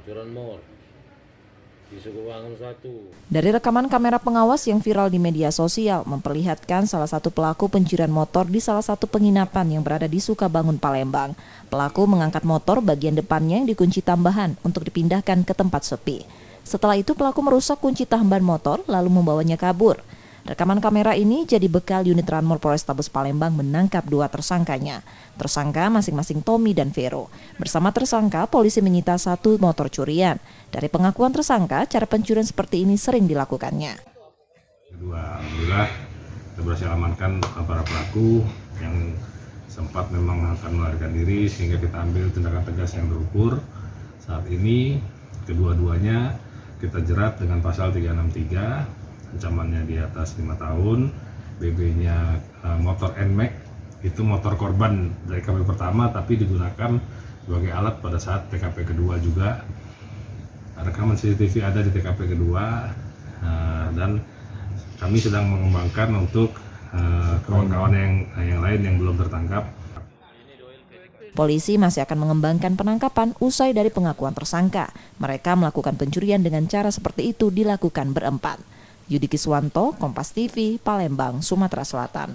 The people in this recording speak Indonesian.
Curanmor. Di Sukowangun 1. Dari rekaman kamera pengawas yang viral di media sosial memperlihatkan salah satu pelaku pencurian motor di salah satu penginapan yang berada di Sukabangun, Palembang. Pelaku mengangkat motor bagian depannya yang dikunci tambahan untuk dipindahkan ke tempat sepi. Setelah itu pelaku merusak kunci tambahan motor lalu membawanya kabur. Rekaman kamera ini jadi bekal unit Ranmor Polrestabes Palembang menangkap dua tersangkanya. Tersangka masing-masing Tommy dan Vero. Bersama tersangka, polisi menyita satu motor curian. Dari pengakuan tersangka, cara pencurian seperti ini sering dilakukannya. Kedua, alhamdulillah kita berhasil amankan para pelaku yang sempat memang akan melarikan diri sehingga kita ambil tindakan tegas yang terukur. Saat ini kedua-duanya kita jerat dengan pasal 363. Ancamannya di atas 5 tahun, BB-nya motor NMAX, itu motor korban dari TKP pertama tapi digunakan sebagai alat pada saat TKP kedua juga. Rekaman CCTV ada di TKP kedua dan kami sedang mengembangkan untuk kawan-kawan yang lain yang belum tertangkap. Polisi masih akan mengembangkan penangkapan usai dari pengakuan tersangka. Mereka melakukan pencurian dengan cara seperti itu dilakukan berempat. Yudi Kiswanto, Kompas TV, Palembang, Sumatera Selatan.